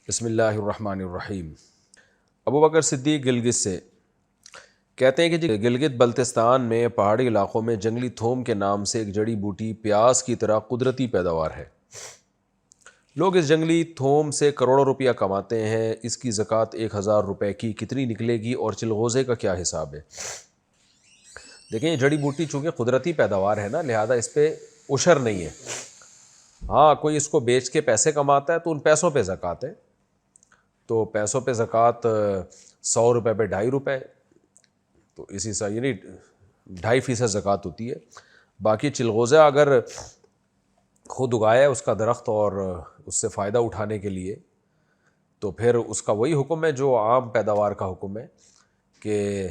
بسم اللہ الرحمن الرحیم۔ ابو بکر صدیق گلگت سے کہتے ہیں کہ جی گلگت بلتستان میں پہاڑی علاقوں میں جنگلی تھوم کے نام سے ایک جڑی بوٹی پیاز کی طرح قدرتی پیداوار ہے۔ لوگ اس جنگلی تھوم سے کروڑوں روپیہ کماتے ہیں۔ اس کی زکوٰۃ 1000 روپے کی کتنی نکلے گی اور چلغوزے کا کیا حساب ہے؟ دیکھیں، یہ جڑی بوٹی چونکہ قدرتی پیداوار ہے نا، لہذا اس پہ عشر نہیں ہے۔ ہاں، کوئی اس کو بیچ کے پیسے کماتا ہے تو ان پیسوں پہ زکوٰۃ ہے۔ تو پیسوں پہ زکوٰۃ 100 روپے پہ 2.5 روپے، تو اسی سے یعنی 2.5% زکوٰۃ ہوتی ہے۔ باقی چلغوزہ اگر خود اگایا ہے اس کا درخت اور اس سے فائدہ اٹھانے کے لیے، تو پھر اس کا وہی حکم ہے جو عام پیداوار کا حکم ہے کہ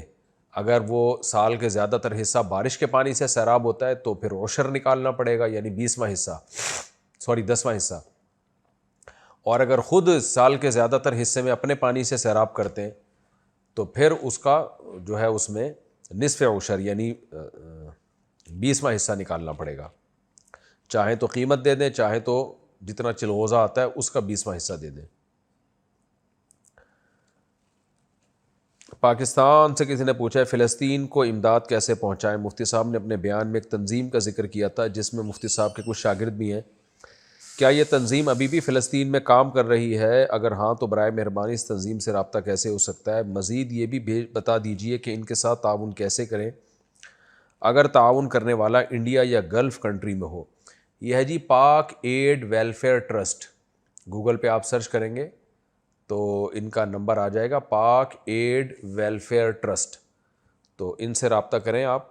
اگر وہ سال کے زیادہ تر حصہ بارش کے پانی سے سیراب ہوتا ہے تو پھر عشر نکالنا پڑے گا، یعنی 10واں حصہ۔ اور اگر خود سال کے زیادہ تر حصے میں اپنے پانی سے سیراب کرتے ہیں تو پھر اس کا جو ہے اس میں نصف عشر یعنی 20واں حصہ نکالنا پڑے گا۔ چاہیں تو قیمت دے دیں، چاہیں تو جتنا چلغوزہ آتا ہے اس کا 20واں حصہ دے دیں۔ پاکستان سے کسی نے پوچھا ہے فلسطین کو امداد کیسے پہنچائیں؟ مفتی صاحب نے اپنے بیان میں ایک تنظیم کا ذکر کیا تھا جس میں مفتی صاحب کے کچھ شاگرد بھی ہیں۔ کیا یہ تنظیم ابھی بھی فلسطین میں کام کر رہی ہے؟ اگر ہاں تو برائے مہربانی اس تنظیم سے رابطہ کیسے ہو سکتا ہے؟ مزید یہ بھی بتا دیجئے کہ ان کے ساتھ تعاون کیسے کریں اگر تعاون کرنے والا انڈیا یا گلف کنٹری میں ہو۔ یہ ہے جی پاک ایڈ ویلفیئر ٹرسٹ، گوگل پہ آپ سرچ کریں گے تو ان کا نمبر آ جائے گا، پاک ایڈ ویلفیئر ٹرسٹ۔ تو ان سے رابطہ کریں آپ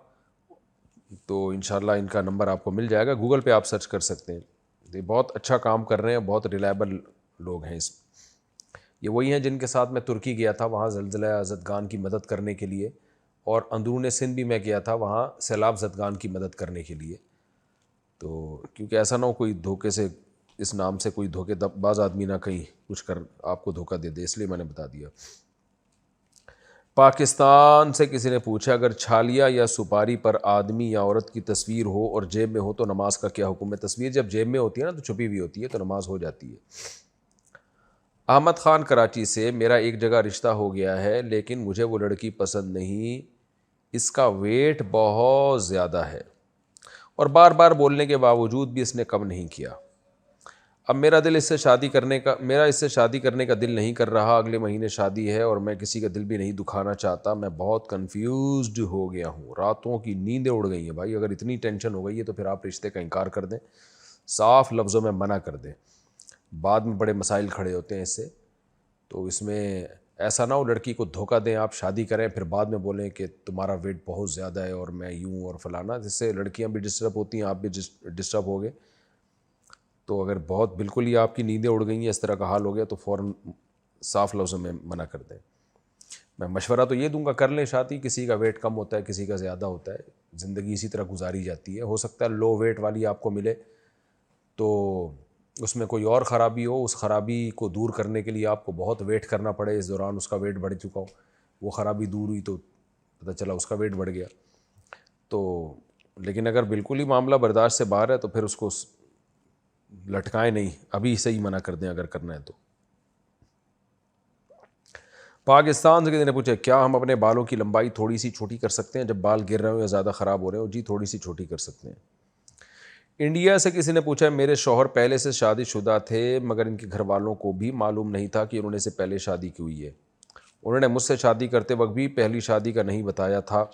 تو انشاءاللہ ان کا نمبر آپ کو مل جائے گا، گوگل پہ آپ سرچ کر سکتے ہیں۔ یہ بہت اچھا کام کر رہے ہیں، بہت ریلائبل لوگ ہیں اس میں۔ یہ وہی ہیں جن کے ساتھ میں ترکی گیا تھا وہاں زلزلہ زدگان کی مدد کرنے کے لیے، اور اندرون سندھ بھی میں گیا تھا وہاں سیلاب زدگان کی مدد کرنے کے لیے۔ تو کیونکہ ایسا نہ ہو کوئی دھوکے سے اس نام سے کوئی دھوکے باز آدمی نہ کہیں کچھ کر آپ کو دھوکہ دے دے، اس لیے میں نے بتا دیا۔ پاکستان سے کسی نے پوچھا اگر چھالیا یا سپاری پر آدمی یا عورت کی تصویر ہو اور جیب میں ہو تو نماز کا کیا حکم ہے؟ تصویر جب جیب میں ہوتی ہے نا تو چھپی ہوئی ہوتی ہے تو نماز ہو جاتی ہے۔ احمد خان کراچی سے میرا ایک جگہ رشتہ ہو گیا ہے لیکن مجھے وہ لڑکی پسند نہیں، اس کا ویٹ بہت زیادہ ہے اور بار بار بولنے کے باوجود بھی اس نے کم نہیں کیا۔ اب میرا اس سے شادی کرنے کا دل نہیں کر رہا، اگلے مہینے شادی ہے اور میں کسی کا دل بھی نہیں دکھانا چاہتا۔ میں بہت کنفیوزڈ ہو گیا ہوں، راتوں کی نیندیں اڑ گئی ہیں۔ بھائی اگر اتنی ٹینشن ہو گئی ہے تو پھر آپ رشتے کا انکار کر دیں، صاف لفظوں میں منع کر دیں، بعد میں بڑے مسائل کھڑے ہوتے ہیں اس سے۔ تو اس میں ایسا نہ ہو لڑکی کو دھوکہ دیں، آپ شادی کریں پھر بعد میں بولیں کہ تمہارا ویٹ بہت زیادہ ہے اور میں یوں اور فلانا، جس سے لڑکیاں بھی ڈسٹرب ہوتی ہیں، آپ بھی ڈسٹرب ہو گئے۔ تو اگر بہت بالکل ہی آپ کی نیندیں اڑ گئی ہیں، اس طرح کا حال ہو گیا تو فوراً صاف لفظوں میں منع کر دیں۔ میں مشورہ تو یہ دوں گا کر لیں شادی، کسی کا ویٹ کم ہوتا ہے کسی کا زیادہ ہوتا ہے، زندگی اسی طرح گزاری جاتی ہے۔ ہو سکتا ہے لو ویٹ والی آپ کو ملے تو اس میں کوئی اور خرابی ہو، اس خرابی کو دور کرنے کے لیے آپ کو بہت ویٹ کرنا پڑے، اس دوران اس کا ویٹ بڑھ چکا ہو، وہ خرابی دور ہوئی تو پتہ چلا اس کا ویٹ بڑھ گیا۔ تو لیکن اگر بالکل ہی معاملہ برداشت سے باہر ہے تو پھر اس کو لٹکائیں نہیں، ابھی سے ہی منع کر دیں اگر کرنا ہے تو۔ پاکستان سے کسی نے پوچھا کیا ہم اپنے بالوں کی لمبائی تھوڑی سی چھوٹی کر سکتے ہیں جب بال گر رہے ہوں یا زیادہ خراب ہو رہے ہوں؟ جی تھوڑی سی چھوٹی کر سکتے ہیں۔ انڈیا سے کسی نے پوچھا میرے شوہر پہلے سے شادی شدہ تھے مگر ان کے گھر والوں کو بھی معلوم نہیں تھا کہ انہوں نے سے پہلے شادی کی ہوئی ہے، انہوں نے مجھ سے شادی کرتے وقت بھی پہلی شادی کا نہیں بتایا تھا،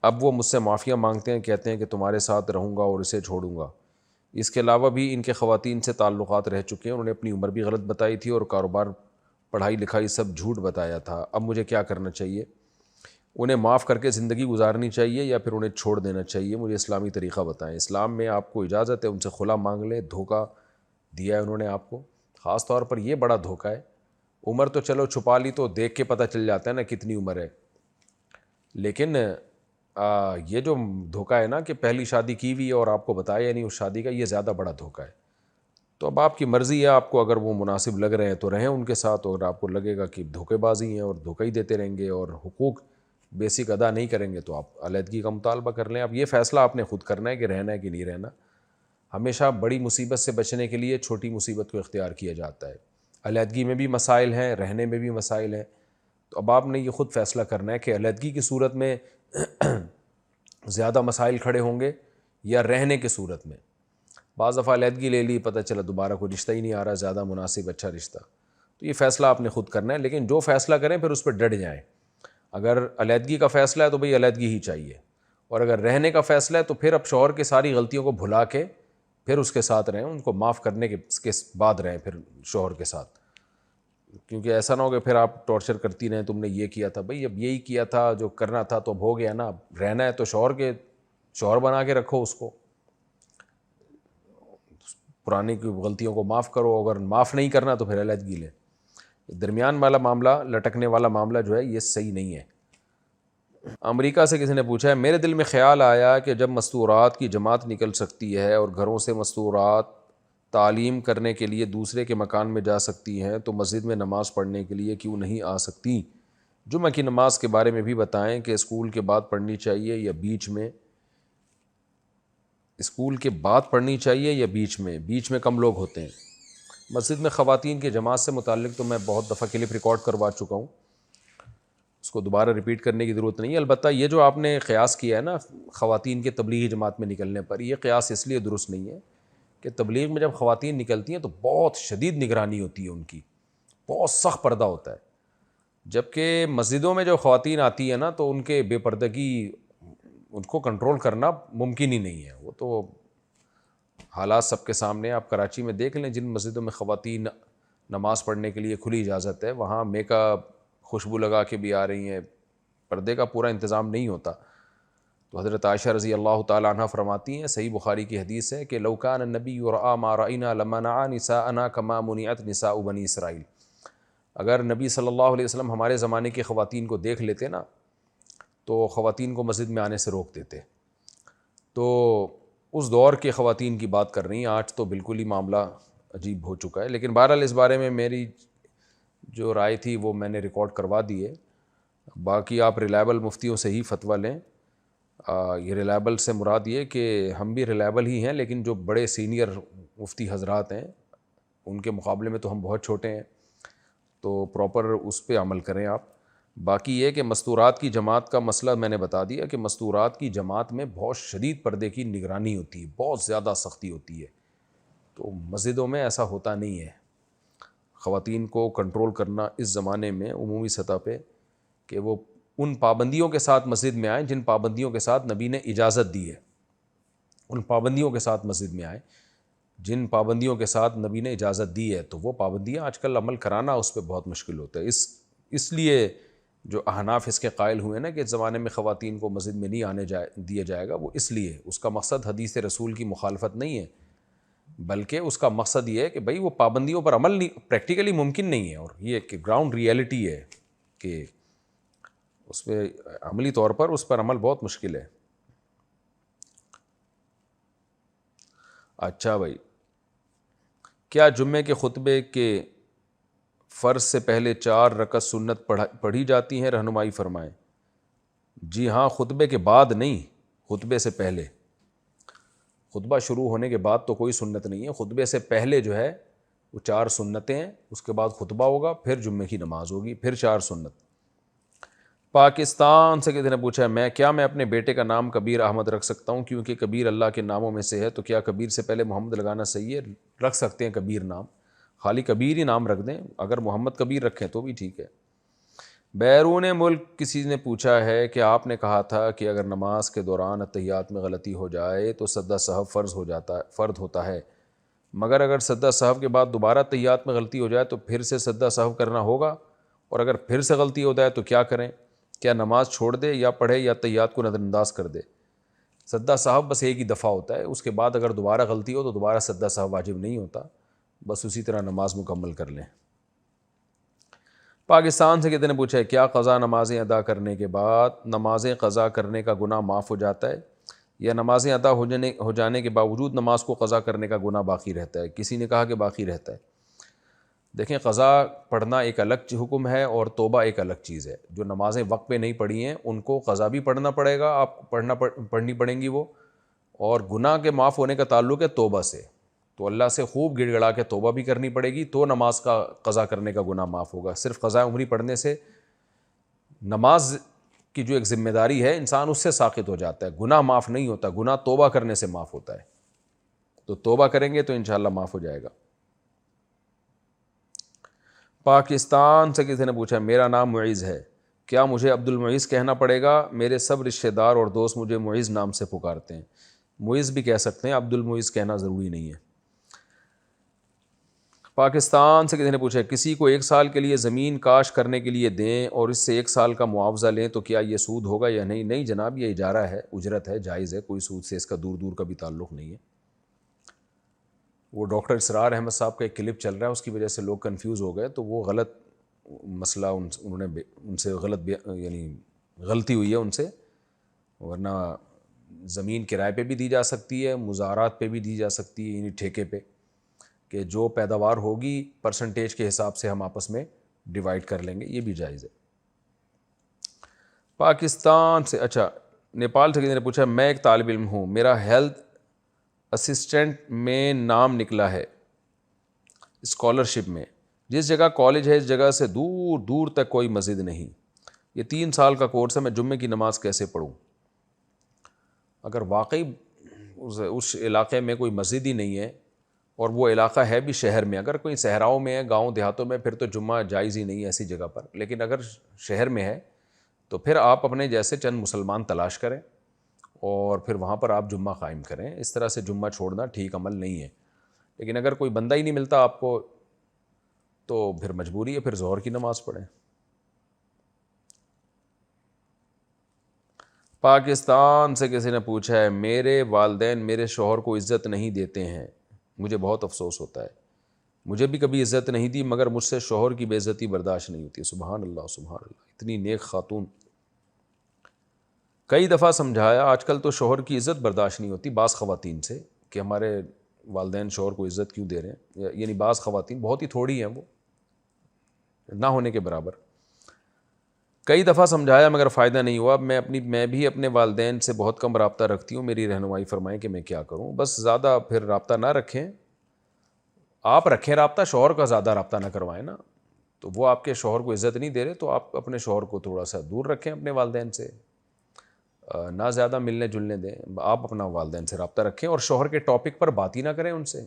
اب وہ مجھ سے معافیاں مانگتے ہیں، کہتے ہیں کہ تمہارے ساتھ رہوں گا اور اسے چھوڑوں گا۔ اس کے علاوہ بھی ان کے خواتین سے تعلقات رہ چکے ہیں، انہوں نے اپنی عمر بھی غلط بتائی تھی اور کاروبار پڑھائی لکھائی سب جھوٹ بتایا تھا۔ اب مجھے کیا کرنا چاہیے؟ انہیں معاف کر کے زندگی گزارنی چاہیے یا پھر انہیں چھوڑ دینا چاہیے؟ مجھے اسلامی طریقہ بتائیں۔ اسلام میں آپ کو اجازت ہے ان سے خلا مانگ لیں، دھوکہ دیا ہے انہوں نے آپ کو، خاص طور پر یہ بڑا دھوکہ ہے۔ عمر تو چلو چھپا لی تو دیکھ کے پتہ چل جاتا ہے نا کتنی عمر ہے، لیکن یہ جو دھوکہ ہے نا کہ پہلی شادی کی ہوئی ہے اور آپ کو بتایا نہیں اس شادی کا، یہ زیادہ بڑا دھوکہ ہے۔ تو اب آپ کی مرضی ہے، آپ کو اگر وہ مناسب لگ رہے ہیں تو رہیں ان کے ساتھ، اور آپ کو لگے گا کہ دھوکے بازی ہیں اور دھوکہ ہی دیتے رہیں گے اور حقوق بیسک ادا نہیں کریں گے تو آپ علیحدگی کا مطالبہ کر لیں۔ اب یہ فیصلہ آپ نے خود کرنا ہے کہ رہنا ہے کہ نہیں رہنا۔ ہمیشہ بڑی مصیبت سے بچنے کے لیے چھوٹی مصیبت کو اختیار کیا جاتا ہے۔ علیحدگی میں بھی مسائل ہیں، رہنے میں بھی مسائل ہیں. تو اب آپ نے یہ خود فیصلہ کرنا ہے کہ علیحدگی کی صورت میں زیادہ مسائل کھڑے ہوں گے یا رہنے کی صورت میں. بعض دفعہ علیحدگی لے لی، پتہ چلا دوبارہ کوئی رشتہ ہی نہیں آ رہا زیادہ مناسب اچھا رشتہ. تو یہ فیصلہ آپ نے خود کرنا ہے، لیکن جو فیصلہ کریں پھر اس پہ ڈٹ جائیں. اگر علیحدگی کا فیصلہ ہے تو بھئی علیحدگی ہی چاہیے، اور اگر رہنے کا فیصلہ ہے تو پھر اب شوہر کی ساری غلطیوں کو بھلا کے پھر اس کے ساتھ رہیں، ان کو معاف کرنے کے بعد رہیں پھر شوہر کے ساتھ. کیونکہ ایسا نہ ہو کہ پھر آپ ٹارچر کرتی رہیں، تم نے یہ کیا تھا. بھئی اب یہی کیا تھا جو کرنا تھا تو اب ہو گیا نا. اب رہنا ہے تو شوہر بنا کے رکھو اس کو، پرانی کی غلطیوں کو معاف کرو. اگر معاف نہیں کرنا تو پھر علیحدگی لیں. درمیان والا معاملہ، لٹکنے والا معاملہ جو ہے یہ صحیح نہیں ہے. امریکہ سے کسی نے پوچھا ہے، میرے دل میں خیال آیا کہ جب مستورات کی جماعت نکل سکتی ہے اور گھروں سے مستورات تعلیم کرنے کے لیے دوسرے کے مکان میں جا سکتی ہیں تو مسجد میں نماز پڑھنے کے لیے کیوں نہیں آ سکتی؟ جمعہ کی نماز کے بارے میں بھی بتائیں کہ اسکول کے بعد پڑھنی چاہیے یا بیچ میں؟ اسکول کے بعد پڑھنی چاہیے یا بیچ میں؟ بیچ میں کم لوگ ہوتے ہیں. مسجد میں خواتین کی جماعت سے متعلق تو میں بہت دفعہ کلپ ریکارڈ کروا چکا ہوں، اس کو دوبارہ ریپیٹ کرنے کی ضرورت نہیں ہے. البتہ یہ جو آپ نے قیاس کیا ہے نا خواتین کے تبلیغی جماعت میں نکلنے پر، یہ قیاس اس لیے درست نہیں ہے کہ تبلیغ میں جب خواتین نکلتی ہیں تو بہت شدید نگرانی ہوتی ہے، ان کی بہت سخت پردہ ہوتا ہے. جبکہ مسجدوں میں جو خواتین آتی ہیں نا تو ان کے بے پردگی، ان کو کنٹرول کرنا ممکن ہی نہیں ہے. وہ تو حالات سب کے سامنے. آپ کراچی میں دیکھ لیں جن مسجدوں میں خواتین نماز پڑھنے کے لیے کھلی اجازت ہے، وہاں میک اپ خوشبو لگا کے بھی آ رہی ہیں، پردے کا پورا انتظام نہیں ہوتا. تو حضرت عائشہ رضی اللہ تعالی عنہ فرماتی ہیں، صحیح بخاری کی حدیث ہے کہ لو کان النبی رأى ما رأينا لمنع نساءنا كما منعت نساء بنی اسرائیل. اگر نبی صلی اللہ علیہ وسلم ہمارے زمانے کی خواتین کو دیکھ لیتے نا تو خواتین کو مسجد میں آنے سے روک دیتے. تو اس دور کے خواتین کی بات کر رہی ہیں، آج تو بالکل ہی معاملہ عجیب ہو چکا ہے. لیکن بہرحال اس بارے میں میری جو رائے تھی وہ میں نے ریکارڈ کروا دی ہے. باقی آپ ریلائبل مفتیوں سے ہی فتویٰ لیں. یہ ریلائبل سے مراد یہ کہ ہم بھی ریلائبل ہی ہیں، لیکن جو بڑے سینئر مفتی حضرات ہیں ان کے مقابلے میں تو ہم بہت چھوٹے ہیں، تو پراپر اس پہ عمل کریں آپ. باقی یہ کہ مستورات کی جماعت کا مسئلہ میں نے بتا دیا کہ مستورات کی جماعت میں بہت شدید پردے کی نگرانی ہوتی ہے، بہت زیادہ سختی ہوتی ہے. تو مسجدوں میں ایسا ہوتا نہیں ہے. خواتین کو کنٹرول کرنا اس زمانے میں عمومی سطح پہ کہ وہ ان پابندیوں کے ساتھ مسجد میں آئیں جن پابندیوں کے ساتھ نبی نے اجازت دی ہے. ان پابندیوں کے ساتھ مسجد میں آئیں جن پابندیوں کے ساتھ نبی نے اجازت دی ہے. تو وہ پابندیاں آج کل عمل کرانا اس پہ بہت مشکل ہوتا ہے. اس لیے جو احناف اس کے قائل ہوئے نا کہ اس زمانے میں خواتین کو مسجد میں نہیں آنے دیا جائے گا، وہ اس لیے اس کا مقصد حدیث رسول کی مخالفت نہیں ہے، بلکہ اس کا مقصد یہ ہے کہ بھئی وہ پابندیوں پر عمل پریکٹیکلی ممکن نہیں ہے، اور یہ کہ گراؤنڈ ریئلٹی ہے کہ اس پہ عملی طور پر اس پر عمل بہت مشکل ہے. اچھا بھائی، کیا جمعے کے خطبے کے فرض سے پہلے 4 رکعت سنت پڑھی جاتی ہیں؟ رہنمائی فرمائیں. جی ہاں، خطبے کے بعد نہیں، خطبے سے پہلے. خطبہ شروع ہونے کے بعد تو کوئی سنت نہیں ہے. خطبے سے پہلے جو ہے وہ 4 سنتیں ہیں، اس کے بعد خطبہ ہوگا، پھر جمعے کی نماز ہوگی، پھر 4 سنت. پاکستان سے کسی نے پوچھا ہے میں اپنے بیٹے کا نام کبیر احمد رکھ سکتا ہوں کیونکہ کبیر اللہ کے ناموں میں سے ہے، تو کیا کبیر سے پہلے محمد لگانا صحیح ہے؟ رکھ سکتے ہیں کبیر نام، خالی کبیر ہی نام رکھ دیں، اگر محمد کبیر رکھیں تو بھی ٹھیک ہے. بیرون ملک کسی نے پوچھا ہے کہ آپ نے کہا تھا کہ اگر نماز کے دوران اتحیات میں غلطی ہو جائے تو سجدہ سہو فرض ہوتا ہے، مگر اگر سجدہ سہو کے بعد دوبارہ اتحیات میں غلطی ہو جائے تو پھر سے سجدہ سہو کرنا ہوگا، اور اگر پھر سے غلطی ہو جائے تو کیا کریں؟ کیا نماز چھوڑ دے یا پڑھے یا اتحیات کو نظر انداز کر دے؟ سجدہ سہو بس ایک ہی دفعہ ہوتا ہے، اس کے بعد اگر دوبارہ غلطی ہو تو دوبارہ سجدہ سہو واجب نہیں ہوتا، بس اسی طرح نماز مکمل کر لیں. پاکستان سے کسی نے پوچھا ہے کیا قضا نمازیں ادا کرنے کے بعد نمازیں قضا کرنے کا گناہ معاف ہو جاتا ہے، یا نمازیں ادا ہو جانے کے باوجود نماز کو قضا کرنے کا گناہ باقی رہتا ہے؟ کسی نے کہا کہ باقی رہتا ہے. دیکھیں، قضا پڑھنا ایک الگ حکم ہے اور توبہ ایک الگ چیز ہے. جو نمازیں وقت پہ نہیں پڑھی ہیں ان کو قضا بھی پڑھنا پڑے گا، آپ پڑھنی پڑیں گی وہ، اور گناہ کے معاف ہونے کا تعلق ہے توبہ سے. تو اللہ سے خوب گڑ گڑا کے توبہ بھی کرنی پڑے گی تو نماز کا قضا کرنے کا گناہ معاف ہوگا. صرف قضا عمری پڑھنے سے نماز کی جو ایک ذمہ داری ہے انسان اس سے ساقط ہو جاتا ہے, گناہ معاف نہیں ہوتا, گناہ توبہ کرنے سے معاف ہوتا ہے. تو توبہ کریں گے تو انشاءاللہ معاف ہو جائے گا. پاکستان سے کسی نے پوچھا میرا نام معیز ہے, کیا مجھے عبد المعیز کہنا پڑے گا؟ میرے سب رشتہ دار اور دوست مجھے معیز نام سے پکارتے ہیں. معیز بھی کہہ سکتے ہیں, عبد المعیز کہنا ضروری نہیں ہے. پاکستان سے کسی نے پوچھا کسی کو 1 سال کے لیے زمین کاشت کرنے کے لیے دیں اور اس سے 1 سال کا معاوضہ لیں تو کیا یہ سود ہوگا یا نہیں؟ نہیں جناب, یہ اجارہ ہے, اجرت ہے, جائز ہے, کوئی سود سے اس کا دور دور کا بھی تعلق نہیں ہے. وہ ڈاکٹر اسرار احمد صاحب کا ایک کلپ چل رہا ہے, اس کی وجہ سے لوگ کنفیوز ہو گئے, تو وہ غلط مسئلہ انہوں نے ان سے یعنی غلطی ہوئی ہے ان سے. ورنہ زمین کرائے پہ بھی دی جا سکتی ہے, مزارات پہ بھی دی جا سکتی ہے, یعنی ٹھیکے پہ, کہ جو پیداوار ہوگی پرسنٹیج کے حساب سے ہم آپس میں ڈیوائڈ کر لیں گے, یہ بھی جائز ہے. پاکستان سے نیپال سے کسی نے پوچھا میں ایک طالب علم ہوں, میرا ہیلتھ اسسٹنٹ میں نام نکلا ہے اسکالرشپ میں, جس جگہ کالج ہے اس جگہ سے دور دور تک کوئی مسجد نہیں, یہ 3 سال کا کورس ہے, میں جمعے کی نماز کیسے پڑھوں؟ اگر واقعی اس علاقے میں کوئی مسجد ہی نہیں ہے اور وہ علاقہ ہے بھی شہر میں, اگر کوئی صحراؤں میں ہے, گاؤں دیہاتوں میں, پھر تو جمعہ جائز ہی نہیں ہے ایسی جگہ پر. لیکن اگر شہر میں ہے تو پھر آپ اپنے جیسے چند مسلمان تلاش کریں اور پھر وہاں پر آپ جمعہ قائم کریں. اس طرح سے جمعہ چھوڑنا ٹھیک عمل نہیں ہے. لیکن اگر کوئی بندہ ہی نہیں ملتا آپ کو تو پھر مجبوری ہے, پھر ظہر کی نماز پڑھیں. پاکستان سے کسی نے پوچھا ہے میرے والدین میرے شوہر کو عزت نہیں دیتے ہیں, مجھے بہت افسوس ہوتا ہے. مجھے بھی کبھی عزت نہیں دی مگر مجھ سے شوہر کی بے عزتی برداشت نہیں ہوتی. سبحان اللہ سبحان اللہ, اتنی نیک خاتون. کئی دفعہ سمجھایا, آج کل تو شوہر کی عزت برداشت نہیں ہوتی بعض خواتین سے کہ ہمارے والدین شوہر کو عزت کیوں دے رہے ہیں, یعنی بعض خواتین, بہت ہی تھوڑی ہیں وہ, نہ ہونے کے برابر. کئی دفعہ سمجھایا مگر فائدہ نہیں ہوا. میں بھی اپنے والدین سے بہت کم رابطہ رکھتی ہوں, میری رہنمائی فرمائیں کہ میں کیا کروں؟ بس زیادہ پھر رابطہ نہ رکھیں, آپ رکھیں رابطہ, شوہر کا زیادہ رابطہ نہ کروائیں نا. تو وہ آپ کے شوہر کو عزت نہیں دے رہے تو آپ اپنے شوہر کو تھوڑا سا دور رکھیں اپنے والدین سے, نہ زیادہ ملنے جلنے دیں. آپ اپنا والدین سے رابطہ رکھیں اور شوہر کے ٹاپک پر بات ہی نہ کریں, ان سے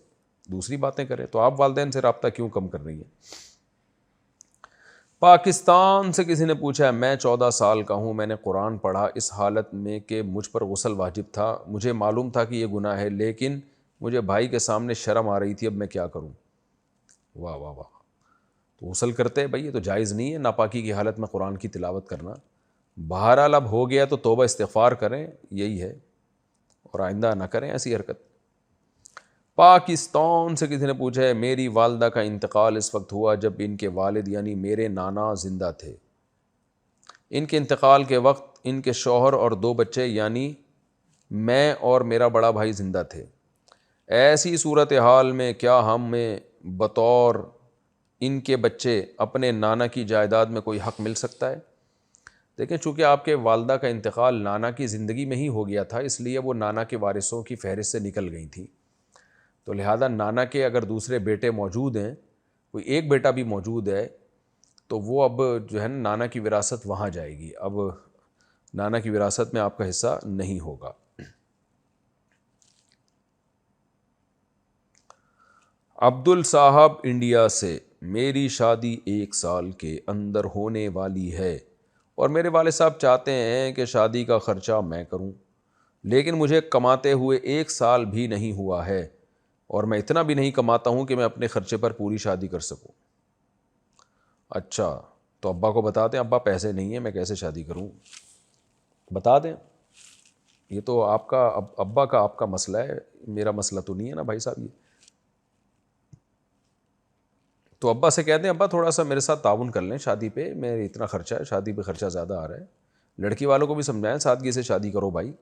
دوسری باتیں کریں. تو آپ والدین سے رابطہ کیوں کم کر رہی ہیں؟ پاکستان سے کسی نے پوچھا میں 14 سال کا ہوں, میں نے قرآن پڑھا اس حالت میں کہ مجھ پر غسل واجب تھا, مجھے معلوم تھا کہ یہ گناہ ہے لیکن مجھے بھائی کے سامنے شرم آ رہی تھی, اب میں کیا کروں؟ واہ واہ واہ, تو غسل کرتے ہیں بھائی, یہ تو جائز نہیں ہے ناپاکی کی حالت میں قرآن کی تلاوت کرنا. بہرحال اب ہو گیا تو توبہ استغفار کریں, یہی ہے, اور آئندہ نہ کریں ایسی حرکت. پاکستان سے کسی نے پوچھا ہے میری والدہ کا انتقال اس وقت ہوا جب ان کے والد یعنی میرے نانا زندہ تھے. ان کے انتقال کے وقت ان کے شوہر اور 2 بچے یعنی میں اور میرا بڑا بھائی زندہ تھے. ایسی صورتحال میں کیا ہمیں بطور ان کے بچے اپنے نانا کی جائیداد میں کوئی حق مل سکتا ہے؟ دیکھیں, چونکہ آپ کے والدہ کا انتقال نانا کی زندگی میں ہی ہو گیا تھا, اس لیے وہ نانا کے وارثوں کی فہرست سے نکل گئی تھیں. تو لہذا نانا کے اگر دوسرے بیٹے موجود ہیں, کوئی ایک بیٹا بھی موجود ہے, تو وہ اب جو ہے نانا کی وراثت وہاں جائے گی. اب نانا کی وراثت میں آپ کا حصہ نہیں ہوگا. عبدل صاحب انڈیا سے, میری شادی 1 سال کے اندر ہونے والی ہے اور میرے والد صاحب چاہتے ہیں کہ شادی کا خرچہ میں کروں, لیکن مجھے کماتے ہوئے 1 سال بھی نہیں ہوا ہے اور میں اتنا بھی نہیں کماتا ہوں کہ میں اپنے خرچے پر پوری شادی کر سکوں. اچھا, تو ابا کو بتا دیں ابا پیسے نہیں ہیں, میں کیسے شادی کروں؟ بتا دیں. یہ تو آپ کا ابا کا آپ کا مسئلہ ہے, میرا مسئلہ تو نہیں ہے نا بھائی صاحب. یہ تو ابا سے کہہ دیں ابا تھوڑا سا میرے ساتھ تعاون کر لیں شادی پہ, میرے اتنا خرچہ ہے, شادی پہ خرچہ زیادہ آ رہا ہے. لڑکی والوں کو بھی سمجھائیں سادگی سے شادی کرو بھائی.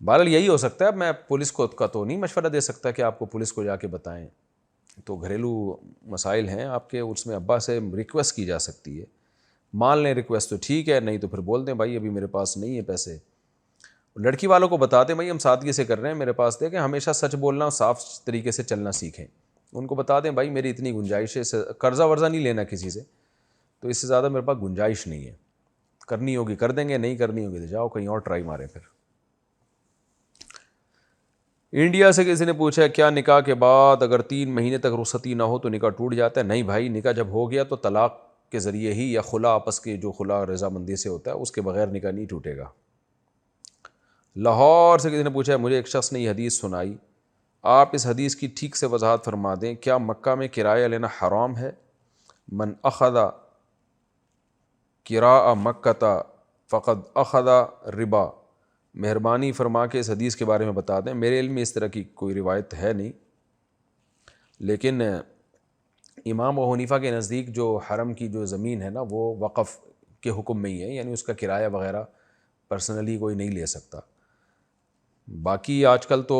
بہرحال یہی ہو سکتا ہے. میں پولیس کو کا تو نہیں مشورہ دے سکتا کہ آپ کو پولیس کو جا کے بتائیں, تو گھریلو مسائل ہیں آپ کے, اس میں ابا سے ریکویسٹ کی جا سکتی ہے. مان لیں ریکویسٹ تو ٹھیک ہے, نہیں تو پھر بول دیں بھائی ابھی میرے پاس نہیں ہے پیسے, لڑکی والوں کو بتاتے بھائی ہم سادگی سے کر رہے ہیں، میرے پاس دیکھیں ہمیشہ سچ بولنا، صاف طریقے سے چلنا سیکھیں. ان کو بتا دیں بھائی میری اتنی گنجائش ہے، قرضہ ورضہ نہیں لینا کسی سے، تو اس سے زیادہ میرے پاس گنجائش نہیں ہے، کرنی ہوگی کر دیں گے، نہیں کرنی ہوگی تو جاؤ کہیں اور ٹرائی ماریں. پھر انڈیا سے کسی نے پوچھا کیا نکاح کے بعد اگر 3 مہینے تک رخصتی نہ ہو تو نکاح ٹوٹ جاتا ہے؟ نہیں بھائی، نکاح جب ہو گیا تو طلاق کے ذریعے ہی یا خلا، آپس کے جو خلا رضامندی سے ہوتا ہے اس کے بغیر نکاح نہیں ٹوٹے گا. لاہور سے کسی نے پوچھا مجھے ایک شخص نے یہ حدیث سنائی، آپ اس حدیث کی ٹھیک سے وضاحت فرما دیں. کیا مکہ میں کرایہ لینا حرام ہے؟ من اخذ قراء مکہ فقد اخذ ربا. مہربانی فرما کے اس حدیث کے بارے میں بتا دیں. میرے علم میں اس طرح کی کوئی روایت ہے نہیں، لیکن امام ابو حنیفہ کے نزدیک جو حرم کی جو زمین ہے نا وہ وقف کے حکم میں ہی ہے، یعنی اس کا کرایہ وغیرہ پرسنلی کوئی نہیں لے سکتا. باقی آج کل تو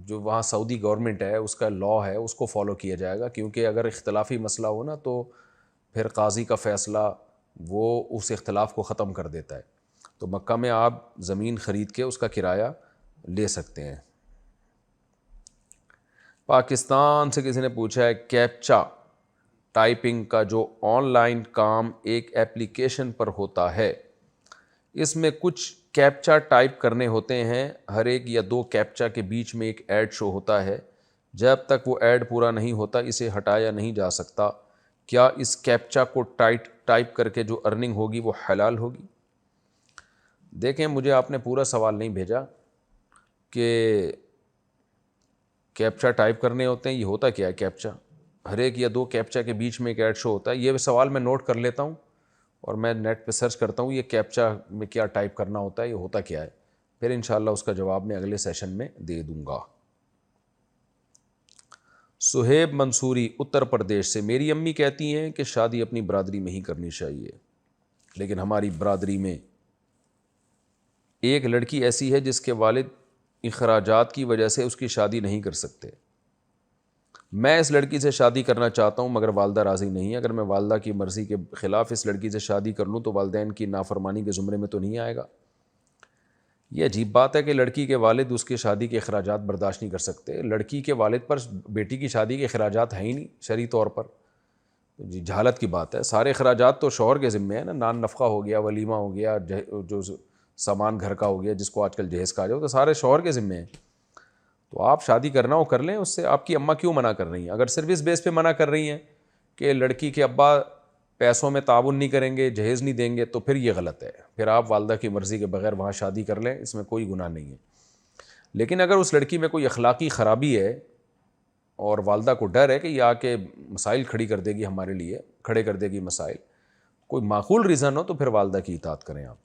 جو وہاں سعودی گورنمنٹ ہے اس کا لا ہے، اس کو فالو کیا جائے گا، کیونکہ اگر اختلافی مسئلہ ہو نا تو پھر قاضی کا فیصلہ وہ اس اختلاف کو ختم کر دیتا ہے. تو مکہ میں آپ زمین خرید کے اس کا کرایہ لے سکتے ہیں. پاکستان سے کسی نے پوچھا ہے کیپچا ٹائپنگ کا جو آن لائن کام ایک ایپلیکیشن پر ہوتا ہے، اس میں کچھ کیپچا ٹائپ کرنے ہوتے ہیں، ہر ایک یا 2 کیپچا کے بیچ میں ایک ایڈ شو ہوتا ہے، جب تک وہ ایڈ پورا نہیں ہوتا اسے ہٹایا نہیں جا سکتا. کیا اس کیپچا کو ٹائپ کر کے جو ارننگ ہوگی وہ حلال ہوگی؟ دیکھیں مجھے آپ نے پورا سوال نہیں بھیجا کہ کیپچا ٹائپ کرنے ہوتے ہیں، یہ ہوتا کیا ہے کیپچا؟ ہر ایک یا 2 کیپچا کے بیچ میں ایک ایڈ شو ہوتا ہے. یہ سوال میں نوٹ کر لیتا ہوں اور میں نیٹ پہ سرچ کرتا ہوں یہ کیپچا میں کیا ٹائپ کرنا ہوتا ہے، یہ ہوتا کیا ہے، پھر انشاءاللہ اس کا جواب میں اگلے سیشن میں دے دوں گا. سہیب منصوری اتر پردیش سے، میری امی کہتی ہیں کہ شادی اپنی برادری میں ہی کرنی چاہیے، لیکن ہماری برادری میں ایک لڑکی ایسی ہے جس کے والد اخراجات کی وجہ سے اس کی شادی نہیں کر سکتے. میں اس لڑکی سے شادی کرنا چاہتا ہوں مگر والدہ راضی نہیں. اگر میں والدہ کی مرضی کے خلاف اس لڑکی سے شادی کر لوں تو والدین کی نافرمانی کے زمرے میں تو نہیں آئے گا؟ یہ عجیب بات ہے کہ لڑکی کے والد اس کی شادی کے اخراجات برداشت نہیں کر سکتے. لڑکی کے والد پر بیٹی کی شادی کے اخراجات ہیں ہی نہیں شرعی طور پر. جی جہالت کی بات ہے، سارے اخراجات تو شوہر کے ذمے ہیں نا. نان نفقہ ہو گیا، ولیمہ ہو گیا، جو سامان گھر کا ہو گیا جس کو آج کل جہیز کہا جائے، تو سارے شوہر کے ذمے ہیں. تو آپ شادی کرنا ہو کر لیں اس سے. آپ کی اماں کیوں منع کر رہی ہیں؟ اگر صرف اس بیس پہ منع کر رہی ہیں کہ لڑکی کے ابا پیسوں میں تعاون نہیں کریں گے، جہیز نہیں دیں گے، تو پھر یہ غلط ہے. پھر آپ والدہ کی مرضی کے بغیر وہاں شادی کر لیں، اس میں کوئی گناہ نہیں ہے. لیکن اگر اس لڑکی میں کوئی اخلاقی خرابی ہے اور والدہ کو ڈر ہے کہ یہ آ کے مسائل کھڑی کر دے گی، ہمارے لیے کھڑے کر دے گی مسائل، کوئی معقول ریزن ہو تو پھر والدہ کی اطاعت کریں آپ.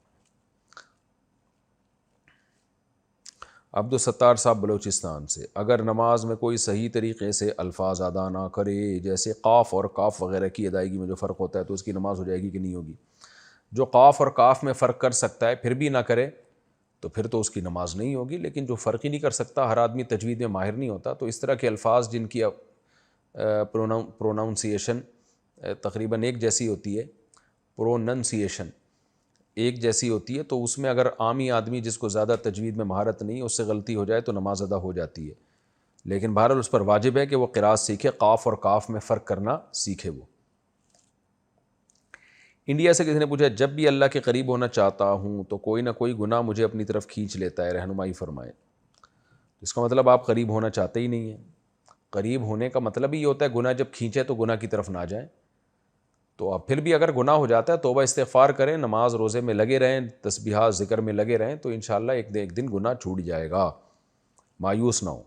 عبدالستار صاحب بلوچستان سے، اگر نماز میں کوئی صحیح طریقے سے الفاظ ادا نہ کرے، جیسے قاف اور کاف وغیرہ کی ادائیگی میں جو فرق ہوتا ہے، تو اس کی نماز ہو جائے گی کہ نہیں ہوگی؟ جو قاف اور کاف میں فرق کر سکتا ہے پھر بھی نہ کرے تو پھر تو اس کی نماز نہیں ہوگی. لیکن جو فرق ہی نہیں کر سکتا، ہر آدمی تجوید میں ماہر نہیں ہوتا، تو اس طرح کے الفاظ جن کی پروناؤنسیشن تقریباً ایک جیسی ہوتی ہے، پروننسیشن ایک جیسی ہوتی ہے، تو اس میں اگر عامی آدمی جس کو زیادہ تجوید میں مہارت نہیں، اس سے غلطی ہو جائے تو نماز ادا ہو جاتی ہے. لیکن بہرحال اس پر واجب ہے کہ وہ قراءت سیکھے، قاف اور کاف میں فرق کرنا سیکھے. وہ انڈیا سے کسی نے پوچھا جب بھی اللہ کے قریب ہونا چاہتا ہوں تو کوئی نہ کوئی گناہ مجھے اپنی طرف کھینچ لیتا ہے، رہنمائی فرمائیں. اس کا مطلب آپ قریب ہونا چاہتے ہی نہیں ہیں. قریب ہونے کا مطلب ہی یہ ہوتا ہے گناہ جب کھینچے تو گناہ کی طرف نہ جائیں. تو اب پھر بھی اگر گناہ ہو جاتا ہے توبہ استغفار کریں، نماز روزے میں لگے رہیں، تسبیحات ذکر میں لگے رہیں، تو انشاءاللہ ایک دن گناہ چھوٹ جائے گا. مایوس نہ ہو،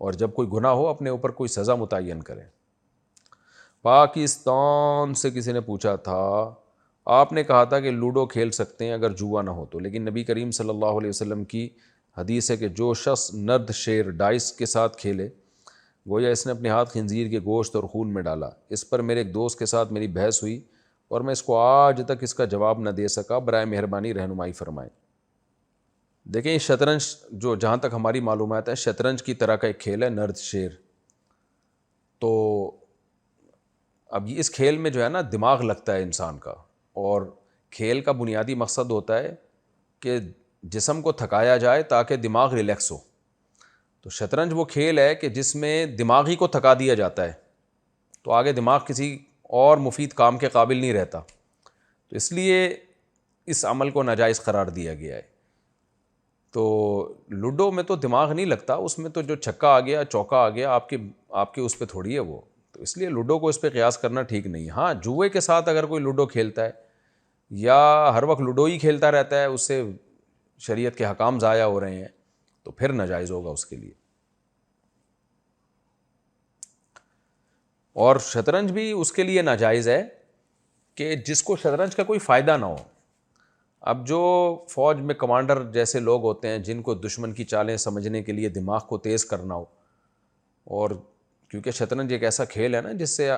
اور جب کوئی گناہ ہو اپنے اوپر کوئی سزا متعین کریں. پاکستان سے کسی نے پوچھا تھا آپ نے کہا تھا کہ لوڈو کھیل سکتے ہیں اگر جوا نہ ہو تو، لیکن نبی کریم صلی اللہ علیہ وسلم کی حدیث ہے کہ جو شخص نرد شیر ڈائس کے ساتھ کھیلے گویا اس نے اپنے ہاتھ خنزیر کے گوشت اور خون میں ڈالا. اس پر میرے ایک دوست کے ساتھ میری بحث ہوئی اور میں اس کو آج تک اس کا جواب نہ دے سکا. برائے مہربانی رہنمائی فرمائیں. دیکھیں شطرنج جو جہاں تک ہماری معلومات ہے شطرنج کی طرح کا ایک کھیل ہے نرد شیر. تو اب اس کھیل میں جو ہے نا دماغ لگتا ہے انسان کا، اور کھیل کا بنیادی مقصد ہوتا ہے کہ جسم کو تھکایا جائے تاکہ دماغ ریلیکس ہو. تو شطرنج وہ کھیل ہے کہ جس میں دماغ ہی کو تھکا دیا جاتا ہے, تو آگے دماغ کسی اور مفید کام کے قابل نہیں رہتا. تو اس لیے اس عمل کو ناجائز قرار دیا گیا ہے. تو لوڈو میں تو دماغ نہیں لگتا, اس میں تو جو چھکا آ گیا چوکا آ گیا آپ کے اس پہ تھوڑی ہے وہ. تو اس لیے لوڈو کو اس پہ قیاس کرنا ٹھیک نہیں. ہاں جوئے کے ساتھ اگر کوئی لوڈو کھیلتا ہے یا ہر وقت لوڈو ہی کھیلتا رہتا ہے, اس سے شریعت کے حکام ضائع ہو رہے ہیں, تو پھر ناجائز ہوگا اس کے لیے. اور شطرنج بھی اس کے لیے ناجائز ہے کہ جس کو شطرنج کا کوئی فائدہ نہ ہو. اب جو فوج میں کمانڈر جیسے لوگ ہوتے ہیں جن کو دشمن کی چالیں سمجھنے کے لیے دماغ کو تیز کرنا ہو, اور کیونکہ شطرنج ایک ایسا کھیل ہے نا جس سے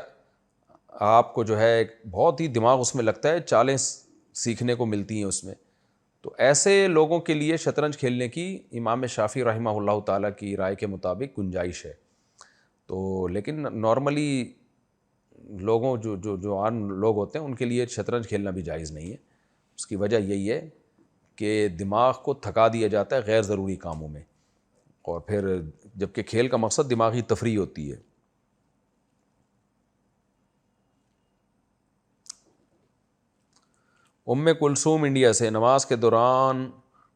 آپ کو جو ہے بہت ہی دماغ اس میں لگتا ہے, چالیں سیکھنے کو ملتی ہیں اس میں, تو ایسے لوگوں کے لیے شطرنج کھیلنے کی امام شافعی رحمہ اللہ تعالیٰ کی رائے کے مطابق گنجائش ہے. تو لیکن نارملی لوگوں جو عام لوگ ہوتے ہیں ان کے لیے شطرنج کھیلنا بھی جائز نہیں ہے. اس کی وجہ یہی ہے کہ دماغ کو تھکا دیا جاتا ہے غیر ضروری کاموں میں, اور پھر جبکہ کھیل کا مقصد دماغی تفریح ہوتی ہے. ام کلثوم انڈیا سے, نماز کے دوران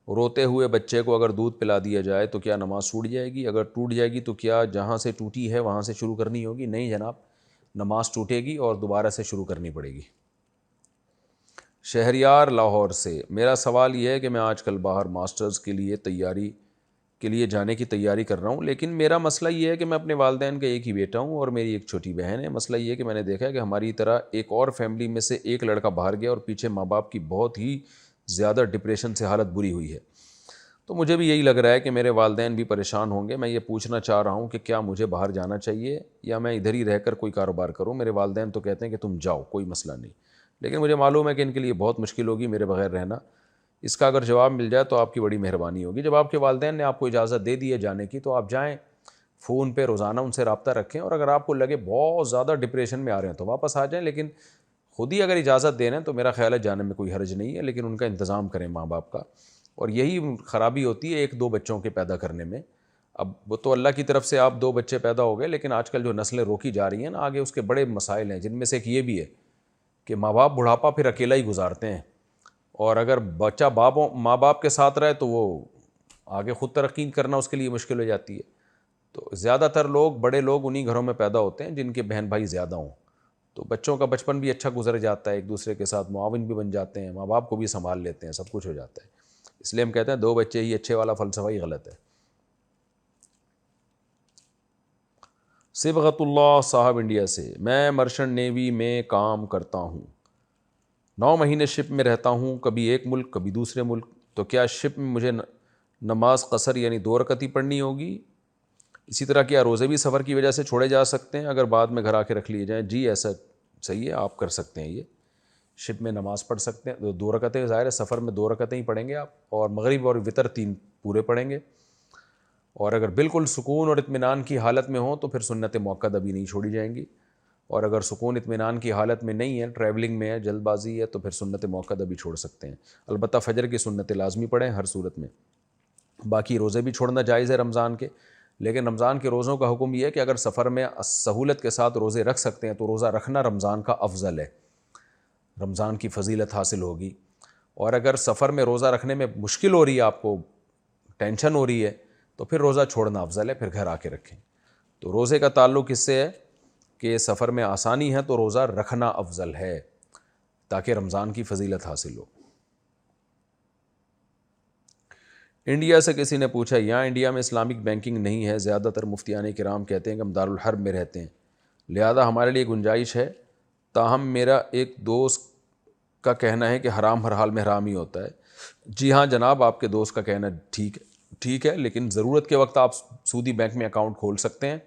روتے ہوئے بچے کو اگر دودھ پلا دیا جائے تو کیا نماز ٹوٹ جائے گی؟ اگر ٹوٹ جائے گی تو کیا جہاں سے ٹوٹی ہے وہاں سے شروع کرنی ہوگی؟ نہیں جناب, نماز ٹوٹے گی اور دوبارہ سے شروع کرنی پڑے گی. شہریار لاہور سے, میرا سوال یہ ہے کہ میں آج کل باہر ماسٹرز کے لیے جانے کی تیاری کر رہا ہوں, لیکن میرا مسئلہ یہ ہے کہ میں اپنے والدین کا ایک ہی بیٹا ہوں اور میری ایک چھوٹی بہن ہے. مسئلہ یہ ہے کہ میں نے دیکھا ہے کہ ہماری طرح ایک اور فیملی میں سے ایک لڑکا باہر گیا اور پیچھے ماں باپ کی بہت ہی زیادہ ڈپریشن سے حالت بری ہوئی ہے. تو مجھے بھی یہی لگ رہا ہے کہ میرے والدین بھی پریشان ہوں گے. میں یہ پوچھنا چاہ رہا ہوں کہ کیا مجھے باہر جانا چاہیے یا میں ادھر ہی رہ کر کوئی کاروبار کروں؟ میرے والدین تو کہتے ہیں کہ تم جاؤ, کوئی مسئلہ نہیں, لیکن مجھے معلوم ہے کہ ان کے لیے بہت مشکل ہوگی میرے بغیر رہنا. اس کا اگر جواب مل جائے تو آپ کی بڑی مہربانی ہوگی. جب آپ کے والدین نے آپ کو اجازت دے دی ہے جانے کی تو آپ جائیں, فون پہ روزانہ ان سے رابطہ رکھیں, اور اگر آپ کو لگے بہت زیادہ ڈپریشن میں آ رہے ہیں تو واپس آ جائیں. لیکن خود ہی اگر اجازت دے رہے ہیں تو میرا خیال ہے جانے میں کوئی حرج نہیں ہے, لیکن ان کا انتظام کریں ماں باپ کا. اور یہی خرابی ہوتی ہے ایک دو بچوں کے پیدا کرنے میں. اب وہ تو اللہ کی طرف سے آپ 2 بچے پیدا ہو گئے, لیکن آج کل جو نسلیں روکی جا رہی ہیں نا آگے, اس کے بڑے مسائل ہیں, جن میں سے ایک یہ بھی ہے کہ ماں باپ بڑھاپا پھر اکیلا ہی گزارتے ہیں, اور اگر بچہ ماں باپ کے ساتھ رہے تو وہ آگے خود ترقی کرنا اس کے لیے مشکل ہو جاتی ہے. تو زیادہ تر بڑے لوگ انہی گھروں میں پیدا ہوتے ہیں جن کے بہن بھائی زیادہ ہوں, تو بچوں کا بچپن بھی اچھا گزر جاتا ہے, ایک دوسرے کے ساتھ معاون بھی بن جاتے ہیں, ماں باپ کو بھی سنبھال لیتے ہیں, سب کچھ ہو جاتا ہے. اس لیے ہم کہتے ہیں 2 بچے ہی اچھے والا فلسفہ ہی غلط ہے. صبغت اللہ صاحب انڈیا سے, میں مرشنٹ نیوی میں کام کرتا ہوں, 9 مہینے شپ میں رہتا ہوں, کبھی ایک ملک کبھی دوسرے ملک. تو کیا شپ میں مجھے نماز قصر یعنی 2 رکعت ہی پڑھنی ہوگی؟ اسی طرح کیا روزے بھی سفر کی وجہ سے چھوڑے جا سکتے ہیں اگر بعد میں گھر آ کے رکھ لیے جائیں؟ جی ایسا صحیح ہے, آپ کر سکتے ہیں, یہ شپ میں نماز پڑھ سکتے ہیں. 2 رکعتیں ظاہر ہے سفر میں 2 رکعتیں ہی پڑھیں گے آپ, اور مغرب اور وطر 3 پورے پڑھیں گے. اور اگر بالکل سکون اور اطمینان کی حالت میں ہوں تو پھر سنت موقدہ بھی نہیں چھوڑی جائیں گی, اور اگر سکون اطمینان کی حالت میں نہیں ہے, ٹریولنگ میں ہے, جلد بازی ہے, تو پھر سنت موقدہ بھی چھوڑ سکتے ہیں. البتہ فجر کی سنت لازمی پڑھیں ہر صورت میں. باقی روزے بھی چھوڑنا جائز ہے رمضان کے, لیکن رمضان کے روزوں کا حکم یہ ہے کہ اگر سفر میں سہولت کے ساتھ روزے رکھ سکتے ہیں تو روزہ رکھنا رمضان کا افضل ہے, رمضان کی فضیلت حاصل ہوگی. اور اگر سفر میں روزہ رکھنے میں مشکل ہو رہی ہے, آپ کو ٹینشن ہو رہی ہے, تو پھر روزہ چھوڑنا افضل ہے, پھر گھر آ کے رکھیں. تو روزے کا تعلق اس سے ہے کہ سفر میں آسانی ہے تو روزہ رکھنا افضل ہے تاکہ رمضان کی فضیلت حاصل ہو. انڈیا سے کسی نے پوچھا, یہاں انڈیا میں اسلامک بینکنگ نہیں ہے, زیادہ تر مفتیان کرام کہتے ہیں کہ ہم دارالحرب میں رہتے ہیں, لہذا ہمارے لیے گنجائش ہے, تاہم میرا ایک دوست کا کہنا ہے کہ حرام ہر حال میں حرام ہی ہوتا ہے. جی ہاں جناب, آپ کے دوست کا کہنا ٹھیک ہے, لیکن ضرورت کے وقت آپ سودی بینک میں اکاؤنٹ کھول سکتے ہیں,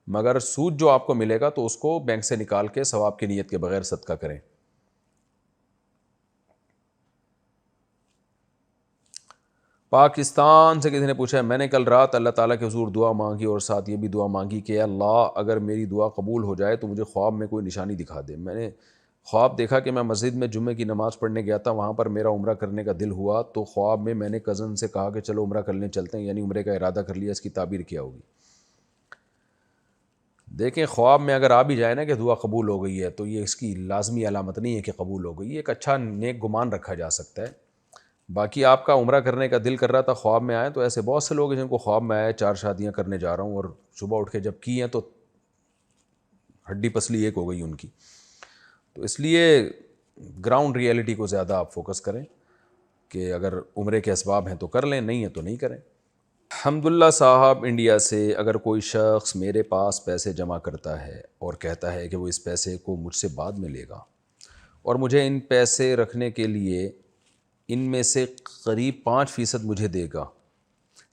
مگر سود جو آپ کو ملے گا تو اس کو بینک سے نکال کے ثواب کی نیت کے بغیر صدقہ کریں. پاکستان سے کسی نے پوچھا, میں نے کل رات اللہ تعالیٰ کے حضور دعا مانگی اور ساتھ یہ بھی دعا مانگی کہ اللہ اگر میری دعا قبول ہو جائے تو مجھے خواب میں کوئی نشانی دکھا دے. میں نے خواب دیکھا کہ میں مسجد میں جمعے کی نماز پڑھنے گیا تھا، وہاں پر میرا عمرہ کرنے کا دل ہوا، تو خواب میں نے کزن سے کہا کہ چلو عمرہ کرنے چلتے ہیں، یعنی عمرے کا ارادہ کر لیا، اس کی تعبیر کیا ہوگی؟ دیکھیں خواب میں اگر آ بھی جائے نا کہ دعا قبول ہو گئی ہے تو یہ اس کی لازمی علامت نہیں ہے کہ قبول ہو گئی، ایک اچھا نیک گمان رکھا جا سکتا ہے۔ باقی آپ کا عمرہ کرنے کا دل کر رہا تھا، خواب میں آئے، تو ایسے بہت سے لوگ ہیں جن کو خواب میں آئے 4 شادیاں کرنے جا رہا ہوں اور صبح اٹھ کے جب کی ہیں تو ہڈی پسلی ایک ہو گئی ان کی۔ تو اس لیے گراؤنڈ ریئلٹی کو زیادہ آپ فوکس کریں کہ اگر عمرے کے اسباب ہیں تو کر لیں، نہیں ہیں تو نہیں کریں۔ حمداللہ صاحب انڈیا سے، اگر کوئی شخص میرے پاس پیسے جمع کرتا ہے اور کہتا ہے کہ وہ اس پیسے کو مجھ سے بعد میں لے گا اور مجھے ان پیسے رکھنے کے لیے ان میں سے قریب 5% مجھے دے گا،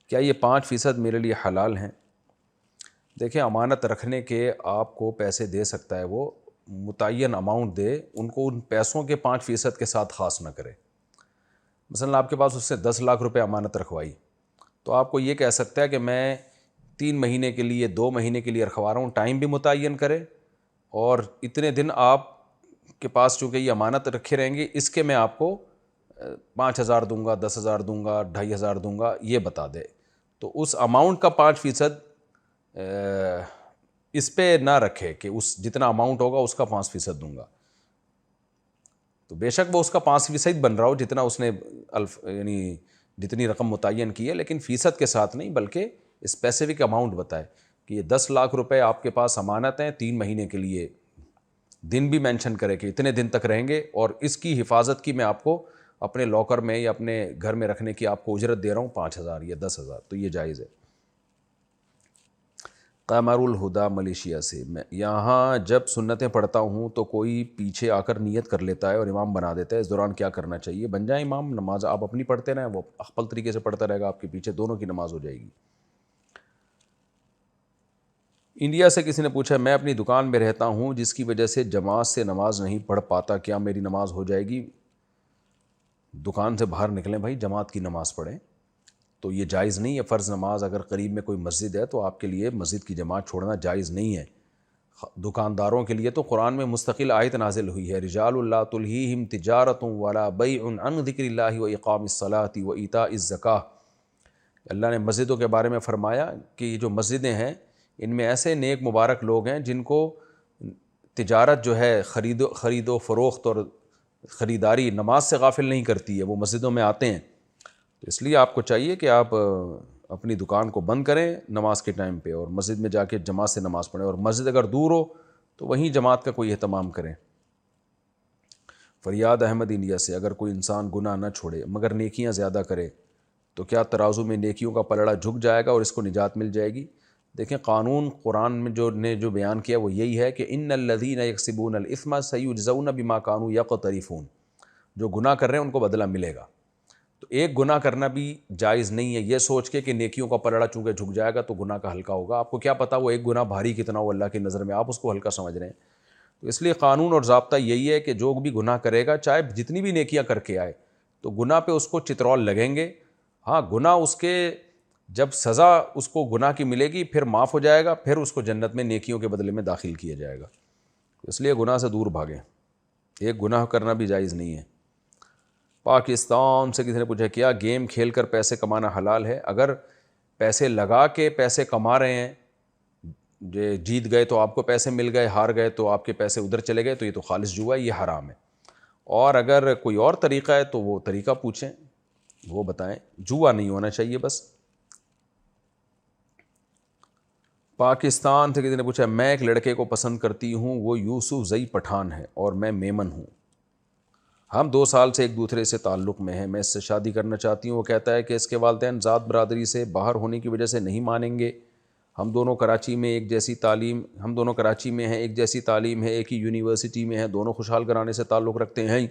کیا یہ 5% میرے لیے حلال ہیں؟ دیکھیں امانت رکھنے کے آپ کو پیسے دے سکتا ہے، وہ متعین اماؤنٹ دے، ان کو ان پیسوں کے 5% کے ساتھ خاص نہ کرے۔ مثلا آپ کے پاس اس سے 10 لاکھ روپے امانت رکھوائی، تو آپ کو یہ کہہ سکتا ہے کہ میں 3 مہینے کے لیے 2 مہینے کے لیے رکھوا رہا ہوں، ٹائم بھی متعین کرے اور اتنے دن آپ کے پاس چونکہ یہ امانت رکھے رہیں گے، اس کے میں آپ کو 5,000 دوں گا، 10,000 دوں گا، 2,500 دوں گا، یہ بتا دے۔ تو اس اماؤنٹ کا 5% اس پہ نہ رکھے کہ اس جتنا اماؤنٹ ہوگا اس کا 5% دوں گا، تو بے شک وہ اس کا 5% بن رہا ہو جتنا اس نے یعنی جتنی رقم متعین کی ہے، لیکن فیصد کے ساتھ نہیں بلکہ اسپیسیفک اماؤنٹ بتائے کہ یہ 10 لاکھ روپے آپ کے پاس امانت ہیں 3 مہینے کے لیے، دن بھی مینشن کرے کہ اتنے دن تک رہیں گے اور اس کی حفاظت کی میں آپ کو اپنے لاکر میں یا اپنے گھر میں رکھنے کی آپ کو اجرت دے رہا ہوں 5,000 یا 10,000، تو یہ جائز ہے۔ قمر الہدا ملیشیا سے، میں یہاں جب سنتیں پڑھتا ہوں تو کوئی پیچھے آ کر نیت کر لیتا ہے اور امام بنا دیتا ہے، اس دوران کیا کرنا چاہیے؟ بن جائیں امام، نماز آپ اپنی پڑھتے رہیں، وہ اخپل طریقے سے پڑھتا رہے گا آپ کے پیچھے، دونوں کی نماز ہو جائے گی۔ انڈیا سے کسی نے پوچھا میں اپنی دکان میں رہتا ہوں جس کی وجہ سے جماعت سے نماز نہیں پڑھ پاتا، کیا میری نماز ہو جائے گی؟ دکان سے باہر نکلیں بھائی، جماعت کی نماز پڑھیں، تو یہ جائز نہیں ہے۔ فرض نماز اگر قریب میں کوئی مسجد ہے تو آپ کے لیے مسجد کی جماعت چھوڑنا جائز نہیں ہے۔ دکانداروں کے لیے تو قرآن میں مستقل آیت نازل ہوئی ہے، رجال لا تلہیہم تجارۃ ولا بیع عن ذکر اللہ واقام الصلاۃ وایتاء الزکاۃ۔ اللہ نے مسجدوں کے بارے میں فرمایا کہ یہ جو مسجدیں ہیں ان میں ایسے نیک مبارک لوگ ہیں جن کو تجارت جو ہے خرید و فروخت اور خریداری نماز سے غافل نہیں کرتی ہے، وہ مسجدوں میں آتے ہیں، تو اس لیے آپ کو چاہیے کہ آپ اپنی دکان کو بند کریں نماز کے ٹائم پہ اور مسجد میں جا کے جماعت سے نماز پڑھیں، اور مسجد اگر دور ہو تو وہیں جماعت کا کوئی اہتمام کریں۔ فریاد احمد انڈیا سے، اگر کوئی انسان گناہ نہ چھوڑے مگر نیکیاں زیادہ کرے تو کیا ترازو میں نیکیوں کا پلڑا جھک جائے گا اور اس کو نجات مل جائے گی؟ دیکھیں قانون قرآن میں جو بیان کیا وہ یہی ہے کہ ان الذین یکسبون الاثم سیجزون بما کانوا یقترفون، جو گناہ کر رہے ہیں ان کو بدلہ ملے گا۔ تو ایک گناہ کرنا بھی جائز نہیں ہے یہ سوچ کے کہ نیکیوں کا پلڑا چونکہ جھک جائے گا تو گناہ کا ہلکا ہوگا، آپ کو کیا پتہ وہ ایک گناہ بھاری کتنا ہو اللہ کی نظر میں، آپ اس کو ہلکا سمجھ رہے ہیں۔ تو اس لیے قانون اور ضابطہ یہی ہے کہ جو بھی گناہ کرے گا چاہے جتنی بھی نیکیاں کر کے آئے تو گناہ پہ اس کو چترول لگیں گے، ہاں گناہ اس کے جب سزا اس کو گناہ کی ملے گی پھر معاف ہو جائے گا، پھر اس کو جنت میں نیکیوں کے بدلے میں داخل کیا جائے گا۔ اس لیے گناہ سے دور بھاگیں، ایک گناہ کرنا بھی جائز نہیں ہے۔ پاکستان سے کسی نے پوچھا کیا گیم کھیل کر پیسے کمانا حلال ہے؟ اگر پیسے لگا کے پیسے کما رہے ہیں، جیت گئے تو آپ کو پیسے مل گئے، ہار گئے تو آپ کے پیسے ادھر چلے گئے، تو یہ تو خالص جوا ہے، یہ حرام ہے۔ اور اگر کوئی اور طریقہ ہے تو وہ طریقہ پوچھیں، وہ بتائیں، جوا نہیں ہونا چاہیے بس۔ پاکستان سے کسی نے پوچھا میں ایک لڑکے کو پسند کرتی ہوں، وہ یوسف زئی پٹھان ہے اور میں میمن ہوں، ہم 2 سال سے ایک دوسرے سے تعلق میں ہیں، میں اس سے شادی کرنا چاہتی ہوں، وہ کہتا ہے کہ اس کے والدین ذات برادری سے باہر ہونے کی وجہ سے نہیں مانیں گے، ہم دونوں کراچی میں ہیں، ایک جیسی تعلیم ہے، ایک ہی یونیورسٹی میں ہیں، دونوں خوشحال گھرانے سے تعلق رکھتے ہیں،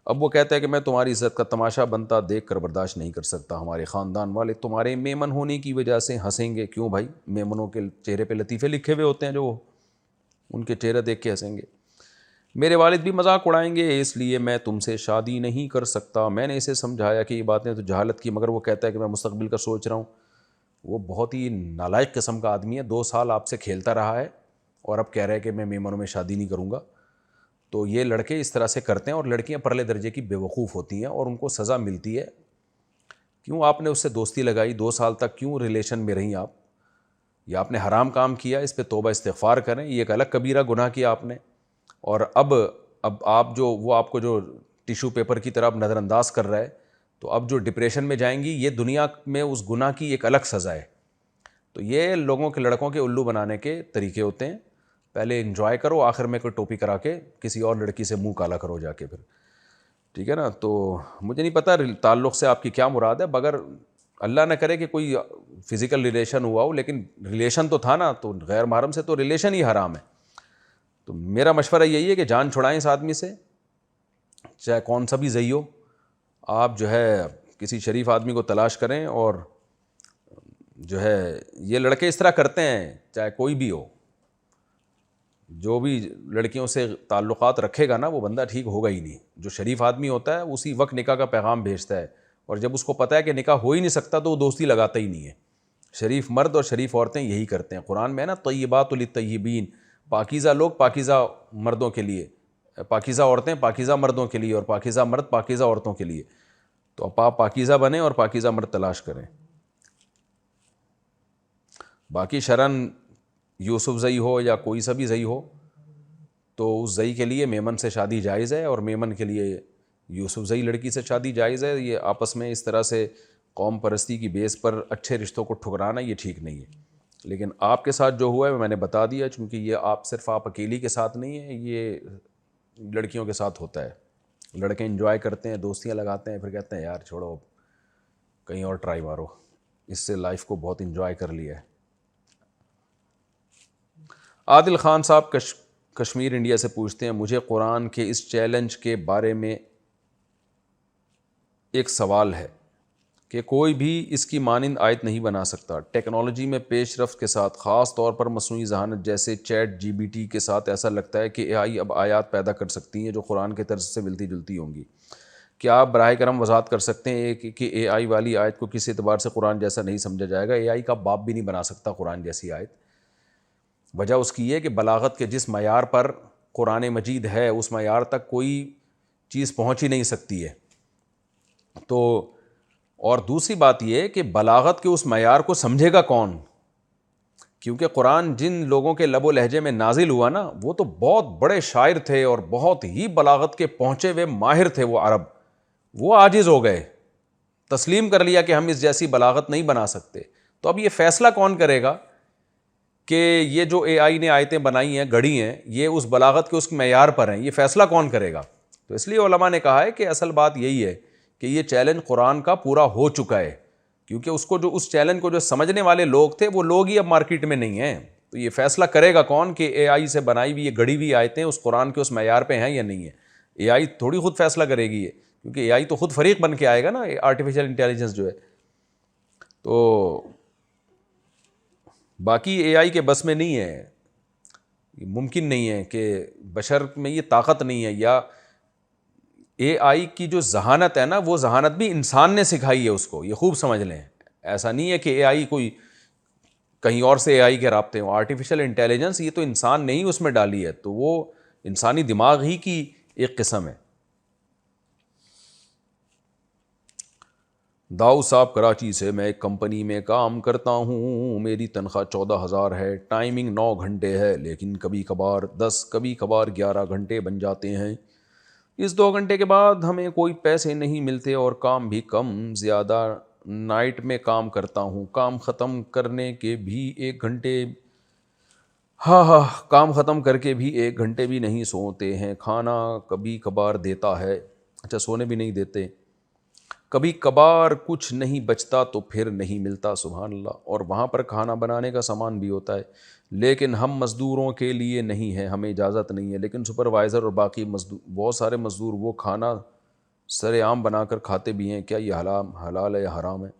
اب وہ کہتا ہے کہ میں تمہاری عزت کا تماشا بنتا دیکھ کر برداشت نہیں کر سکتا، ہمارے خاندان والے تمہارے میمن ہونے کی وجہ سے ہنسیں گے، کیوں بھائی؟ میمنوں کے چہرے پہ لطیفے لکھے ہوئے ہوتے ہیں جو ان کے چہرے دیکھ کے ہنسیں گے، میرے والد بھی مذاق اڑائیں گے، اس لیے میں تم سے شادی نہیں کر سکتا۔ میں نے اسے سمجھایا کہ یہ باتیں تو جہالت کی، مگر وہ کہتا ہے کہ میں مستقبل کا سوچ رہا ہوں۔ وہ بہت ہی نالائق قسم کا آدمی ہے، 2 سال آپ سے کھیلتا رہا ہے اور اب کہہ رہا ہے کہ میں میمنوں میں شادی نہیں کروں گا۔ تو یہ لڑکے اس طرح سے کرتے ہیں، اور لڑکیاں پرلے درجے کی بیوقوف ہوتی ہیں اور ان کو سزا ملتی ہے. کیوں آپ نے اس سے دوستی لگائی، 2 سال تک کیوں ریلیشن میں رہیں آپ، یا آپ نے حرام کام کیا، اس پہ توبہ استغفار کریں. یہ ایک الگ کبیرہ گناہ کیا آپ نے. اور اب آپ جو وہ آپ کو جو ٹیشو پیپر کی طرح نظر انداز کر رہا ہے، تو اب جو ڈپریشن میں جائیں گی، یہ دنیا میں اس گناہ کی ایک الگ سزا ہے. تو یہ لوگوں کے لڑکوں کے الو بنانے کے طریقے ہوتے ہیں. پہلے انجوائے کرو، آخر میں کوئی ٹوپی کرا کے کسی اور لڑکی سے منہ کالا کرو جا کے پھر. ٹھیک ہے نا. تو مجھے نہیں پتہ تعلق سے آپ کی کیا مراد ہے، مگر اللہ نہ کرے کہ کوئی فزیکل ریلیشن ہوا ہو، لیکن ریلیشن تو تھا نا. تو غیر محرم سے تو ریلیشن ہی حرام ہے. تو میرا مشورہ یہی ہے کہ جان چھڑائیں اس آدمی سے، چاہے کون سا بھی زئی ہو. آپ جو ہے کسی شریف آدمی کو تلاش کریں. اور جو ہے یہ لڑکے اس طرح کرتے ہیں، چاہے کوئی بھی ہو، جو بھی لڑکیوں سے تعلقات رکھے گا نا، وہ بندہ ٹھیک ہوگا ہی نہیں. جو شریف آدمی ہوتا ہے اسی وقت نکاح کا پیغام بھیجتا ہے، اور جب اس کو پتہ ہے کہ نکاح ہو ہی نہیں سکتا تو وہ دوستی لگاتا ہی نہیں ہے. شریف مرد اور شریف عورتیں یہی کرتے ہیں. قرآن میں ہے نا، طیبات للطیبین، پاکیزہ لوگ پاکیزہ مردوں کے لیے، پاکیزہ عورتیں پاکیزہ مردوں کے لیے، اور پاکیزہ مرد پاکیزہ عورتوں کے لیے. تو آپ پاکیزہ بنیں اور پاکیزہ مرد تلاش کریں. باقی شرن یوسف زئی ہو یا کوئی سا بھی زئی ہو، تو اس زئی کے لیے میمن سے شادی جائز ہے، اور میمن کے لیے یوسف زئی لڑکی سے شادی جائز ہے. یہ آپس میں اس طرح سے قوم پرستی کی بیس پر اچھے رشتوں کو ٹھکرانا یہ ٹھیک نہیں ہے. لیکن آپ کے ساتھ جو ہوا ہے میں نے بتا دیا، چونکہ یہ صرف آپ اکیلی کے ساتھ نہیں ہے، یہ لڑکیوں کے ساتھ ہوتا ہے. لڑکے انجوائے کرتے ہیں، دوستیاں لگاتے ہیں، پھر کہتے ہیں یار چھوڑو کہیں اور ٹرائی مارو، اس سے لائف کو بہت انجوائے کر لیا ہے. عادل خان صاحب کشمیر انڈیا سے پوچھتے ہیں، مجھے قرآن کے اس چیلنج کے بارے میں ایک سوال ہے کہ کوئی بھی اس کی مانند آیت نہیں بنا سکتا. ٹیکنالوجی میں پیش رفت کے ساتھ، خاص طور پر مصنوعی ذہانت جیسے چیٹ جی بی ٹی کے ساتھ، ایسا لگتا ہے کہ AI اب آیات پیدا کر سکتی ہیں جو قرآن کے طرز سے ملتی جلتی ہوں گی. کیا آپ براہ کرم وضاحت کر سکتے ہیں کہ AI والی آیت کو کس اعتبار سے قرآن جیسا نہیں سمجھا جائے گا؟ AI کا باپ بھی نہیں بنا سکتا قرآن جیسی آیت. وجہ اس کی یہ کہ بلاغت کے جس معیار پر قرآن مجید ہے، اس معیار تک کوئی چیز پہنچ ہی نہیں سکتی ہے. تو اور دوسری بات یہ کہ بلاغت کے اس معیار کو سمجھے گا کون؟ کیونکہ قرآن جن لوگوں کے لب و لہجے میں نازل ہوا نا، وہ تو بہت بڑے شاعر تھے اور بہت ہی بلاغت کے پہنچے ہوئے ماہر تھے. وہ عرب، وہ عاجز ہو گئے، تسلیم کر لیا کہ ہم اس جیسی بلاغت نہیں بنا سکتے. تو اب یہ فیصلہ کون کرے گا کہ یہ جو AI نے آیتیں بنائی ہیں، گڑھی ہیں، یہ اس بلاغت کے اس معیار پر ہیں؟ یہ فیصلہ کون کرے گا؟ تو اس لیے علماء نے کہا ہے کہ اصل بات یہی ہے کہ یہ چیلنج قرآن کا پورا ہو چکا ہے، کیونکہ اس چیلنج کو جو سمجھنے والے لوگ تھے، وہ لوگ ہی اب مارکیٹ میں نہیں ہیں. تو یہ فیصلہ کرے گا کون کہ AI سے بنائی ہوئی یہ گڑھی ہوئی آیتیں اس قرآن کے اس معیار پہ ہیں یا نہیں ہیں؟ AI تھوڑی خود فیصلہ کرے گی یہ، کیونکہ AI تو خود فریق بن کے آئے گا نا، آرٹیفیشل انٹیلیجنس جو ہے. تو باقی AI کے بس میں نہیں ہے، ممکن نہیں ہے کہ بشر میں یہ طاقت نہیں ہے. یا AI کی جو ذہانت ہے نا، وہ ذہانت بھی انسان نے سکھائی ہے اس کو، یہ خوب سمجھ لیں. ایسا نہیں ہے کہ AI کوئی کہیں اور سے AI کے رابطے ہوں. آرٹیفیشل انٹیلیجنس یہ تو انسان نے ہی اس میں ڈالی ہے، تو وہ انسانی دماغ ہی کی ایک قسم ہے. داؤ صاحب کراچی سے، میں ایک کمپنی میں کام کرتا ہوں، میری تنخواہ 14,000 ہے، ٹائمنگ 9 گھنٹے ہے، لیکن کبھی کبھار 10 کبھی کبھار 11 گھنٹے بن جاتے ہیں. اس 2 گھنٹے کے بعد ہمیں کوئی پیسے نہیں ملتے اور کام بھی کم زیادہ. نائٹ میں کام کرتا ہوں، کام ختم کرنے کے بھی 1 گھنٹے کام ختم کر کے بھی 1 گھنٹے بھی نہیں سوتے ہیں. کھانا کبھی کبھار دیتا ہے، اچھا سونے بھی نہیں دیتے. کبھی کبھار کچھ نہیں بچتا تو پھر نہیں ملتا، سبحان اللہ. اور وہاں پر کھانا بنانے کا سامان بھی ہوتا ہے، لیکن ہم مزدوروں کے لیے نہیں ہے، ہمیں اجازت نہیں ہے. لیکن سپروائزر اور باقی مزدور، بہت سارے مزدور، وہ کھانا سر عام بنا کر کھاتے بھی ہیں. کیا یہ حلال ہے یا حرام ہے؟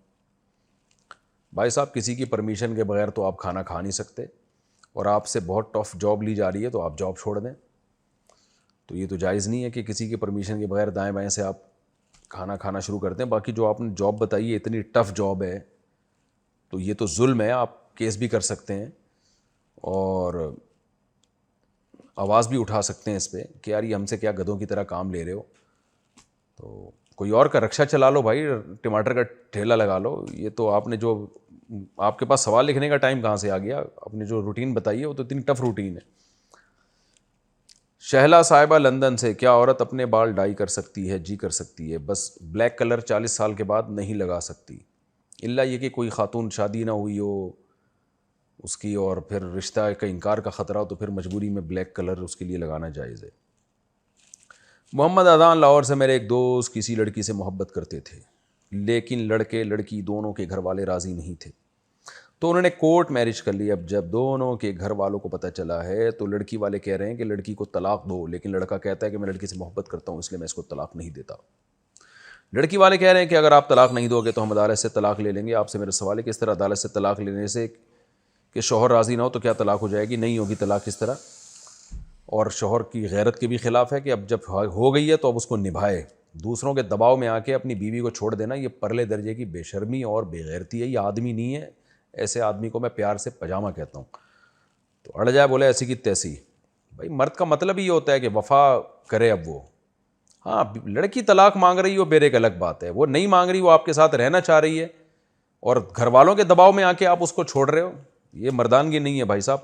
بھائی صاحب، کسی کی پرمیشن کے بغیر تو آپ کھانا کھا نہیں سکتے، اور آپ سے بہت ٹف جاب لی جا رہی ہے تو آپ جاب چھوڑ دیں. تو یہ تو جائز نہیں ہے کہ کسی کی پرمیشن کے بغیر دائیں بائیں سے آپ کھانا کھانا شروع کرتے ہیں. باقی جو آپ نے جاب بتائی ہے، اتنی ٹف جاب ہے، تو یہ تو ظلم ہے. آپ کیس بھی کر سکتے ہیں، اور آواز بھی اٹھا سکتے ہیں اس پہ کہ یار یہ ہم سے کیا گدھوں کی طرح کام لے رہے ہو، تو کوئی اور کا رکشا چلا لو بھائی، ٹماٹر کا ٹھیلا لگا لو. یہ تو آپ نے جو آپ کے پاس سوال لکھنے کا ٹائم کہاں سے آ گیا؟ اپنی جو روٹین بتائیے وہ تو اتنی ٹف روٹین ہے. شہلا صاحبہ لندن سے، کیا عورت اپنے بال ڈائی کر سکتی ہے؟ جی کر سکتی ہے، بس بلیک کلر 40 سال کے بعد نہیں لگا سکتی، الا یہ کہ کوئی خاتون شادی نہ ہوئی ہو اس کی اور پھر رشتہ کا انکار کا خطرہ ہو تو پھر مجبوری میں بلیک کلر اس کے لیے لگانا جائز ہے. محمد اذان لاہور سے، میرے ایک دوست کسی لڑکی سے محبت کرتے تھے لیکن لڑکے لڑکی دونوں کے گھر والے راضی نہیں تھے، تو انہوں نے کورٹ میرج کر لی. اب جب دونوں کے گھر والوں کو پتہ چلا ہے تو لڑکی والے کہہ رہے ہیں کہ لڑکی کو طلاق دو، لیکن لڑکا کہتا ہے کہ میں لڑکی سے محبت کرتا ہوں اس لیے میں اس کو طلاق نہیں دیتا. لڑکی والے کہہ رہے ہیں کہ اگر آپ طلاق نہیں دو گے تو ہم عدالت سے طلاق لے لیں گے. آپ سے میرا سوال ہے کہ اس طرح عدالت سے طلاق لینے سے کہ شوہر راضی نہ ہو تو کیا طلاق ہو جائے گی؟ نہیں ہوگی طلاق اس طرح، اور شوہر کی غیرت کے بھی خلاف ہے کہ اب جب ہو گئی ہے تو اب اس کو نبھائے. دوسروں کے دباؤ میں آ کے اپنی بیوی کو چھوڑ دینا یہ پرلے درجے کی بے شرمی اور بے غیرتی ہے. یہ آدمی نہیں ہے، ایسے آدمی کو میں پیار سے پاجامہ کہتا ہوں. تو اڑ جائے بولے ایسی کی تیسی. بھائی مرد کا مطلب ہی ہوتا ہے کہ وفا کرے. اب وہ ہاں لڑکی طلاق مانگ رہی ہو پھر ایک الگ بات ہے، وہ نہیں مانگ رہی، وہ آپ کے ساتھ رہنا چاہ رہی ہے اور گھر والوں کے دباؤ میں آ کے آپ اس کو چھوڑ رہے ہو، یہ مردانگی نہیں ہے بھائی صاحب.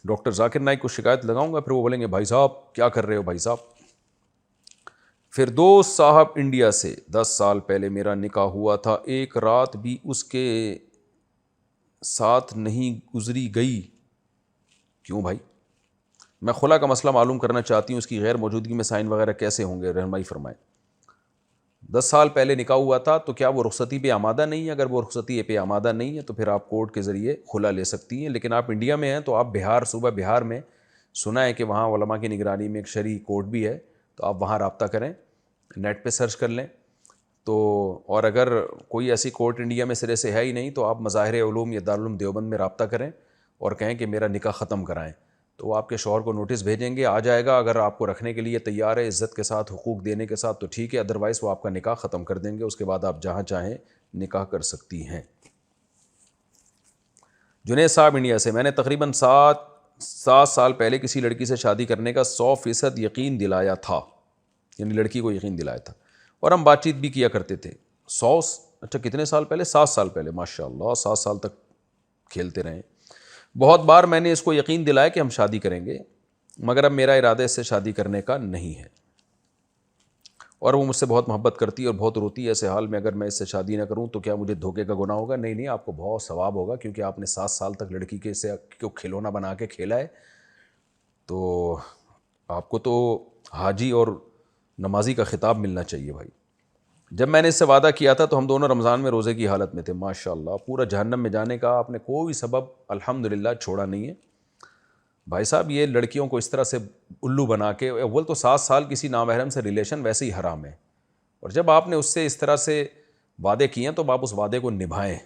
ڈاکٹر ذاکر نائک کو شکایت لگاؤں گا پھر وہ بولیں گے بھائی صاحب کیا کر رہے ہو بھائی صاحب. فردوس صاحب انڈیا سے، 10 سال پہلے میرا نکاح ہوا تھا، ایک رات بھی اس کے ساتھ نہیں گزری گئی. کیوں بھائی؟ میں خلا کا مسئلہ معلوم کرنا چاہتی ہوں، اس کی غیر موجودگی میں سائن وغیرہ کیسے ہوں گے؟ رہنمائی فرمائیں. 10 سال پہلے نکاح ہوا تھا تو کیا وہ رخصتی پہ آمادہ نہیں ہے؟ اگر وہ رخصتی پہ آمادہ نہیں ہے تو پھر آپ کورٹ کے ذریعے خلا لے سکتی ہیں. لیکن آپ انڈیا میں ہیں تو آپ بہار، صوبہ بہار میں سنا ہے کہ وہاں علماء کی نگرانی میں ایک شرعی کورٹ بھی ہے، تو آپ وہاں رابطہ کریں، نیٹ پہ سرچ کر لیں. تو اور اگر کوئی ایسی کورٹ انڈیا میں سرے سے ہے ہی نہیں تو آپ مظاہر علوم یا دارالعلوم دیوبند میں رابطہ کریں اور کہیں کہ میرا نکاح ختم کرائیں. تو وہ آپ کے شوہر کو نوٹس بھیجیں گے، آ جائے گا. اگر آپ کو رکھنے کے لیے تیار ہے عزت کے ساتھ، حقوق دینے کے ساتھ تو ٹھیک ہے، ادروائز وہ آپ کا نکاح ختم کر دیں گے. اس کے بعد آپ جہاں چاہیں نکاح کر سکتی ہیں. جنید صاحب انڈیا سے، میں نے تقریباً 7 سال پہلے کسی لڑکی سے شادی کرنے کا 100% یقین دلایا تھا، یعنی لڑکی کو یقین دلایا تھا اور ہم بات چیت بھی کیا کرتے تھے. 100 اچھا کتنے سال پہلے؟ 7 سال پہلے. ماشاء اللہ 7 سال تک کھیلتے رہیں. بہت بار میں نے اس کو یقین دلایا کہ ہم شادی کریں گے، مگر اب میرا ارادہ اس سے شادی کرنے کا نہیں ہے اور وہ مجھ سے بہت محبت کرتی ہے اور بہت روتی ہے. ایسے حال میں اگر میں اس سے شادی نہ کروں تو کیا مجھے دھوکے کا گناہ ہوگا؟ نہیں، آپ کو بہت ثواب ہوگا کیونکہ آپ نے 7 سال تک لڑکی کے سے کھلونا بنا کے کھیلا ہے. تو آپ کو تو حاجی اور نمازی کا خطاب ملنا چاہیے بھائی. جب میں نے اس سے وعدہ کیا تھا تو ہم دونوں رمضان میں روزے کی حالت میں تھے. ماشاءاللہ پورا جہنم میں جانے کا آپ نے کوئی سبب الحمدللہ چھوڑا نہیں ہے بھائی صاحب. یہ لڑکیوں کو اس طرح سے الو بنا کے، اول تو 7 سال کسی نامحرم سے ریلیشن ویسے ہی حرام ہے، اور جب آپ نے اس سے اس طرح سے وعدے کیے ہیں تو آپ اس وعدے کو نبھائیں.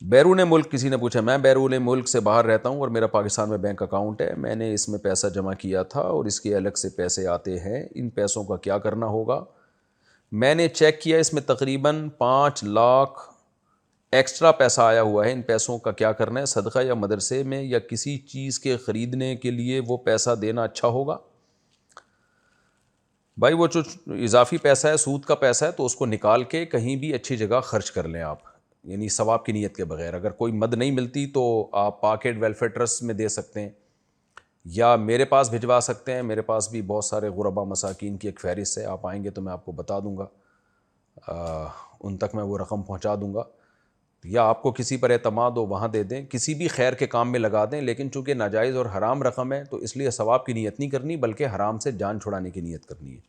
بیرون ملک، کسی نے پوچھا، میں بیرون ملک سے باہر رہتا ہوں اور میرا پاکستان میں بینک اکاؤنٹ ہے، میں نے اس میں پیسہ جمع کیا تھا اور اس کے الگ سے پیسے آتے ہیں، ان پیسوں کا کیا کرنا ہوگا؟ میں نے چیک کیا، اس میں تقریباً 5 لاکھ ایکسٹرا پیسہ آیا ہوا ہے. ان پیسوں کا کیا کرنا ہے؟ صدقہ یا مدرسے میں یا کسی چیز کے خریدنے کے لیے وہ پیسہ دینا اچھا ہوگا؟ بھائی وہ جو اضافی پیسہ ہے، سود کا پیسہ ہے، تو اس کو نکال کے کہیں بھی اچھی جگہ خرچ کر لیں آپ، یعنی ثواب کی نیت کے بغیر. اگر کوئی مد نہیں ملتی تو آپ پاکٹ ویلفیئر ٹرسٹ میں دے سکتے ہیں یا میرے پاس بھجوا سکتے ہیں. میرے پاس بھی بہت سارے غربا مساکین کی ایک فہرست ہے، آپ آئیں گے تو میں آپ کو بتا دوں گا، ان تک میں وہ رقم پہنچا دوں گا. یا آپ کو کسی پر اعتماد ہو وہاں دے دیں، کسی بھی خیر کے کام میں لگا دیں. لیکن چونکہ ناجائز اور حرام رقم ہے تو اس لیے ثواب کی نیت نہیں کرنی بلکہ حرام سے جان چھڑانے کی نیت کرنی ہے،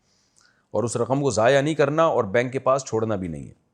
اور اس رقم کو ضائع نہیں کرنا اور بینک کے پاس چھوڑنا بھی نہیں ہے.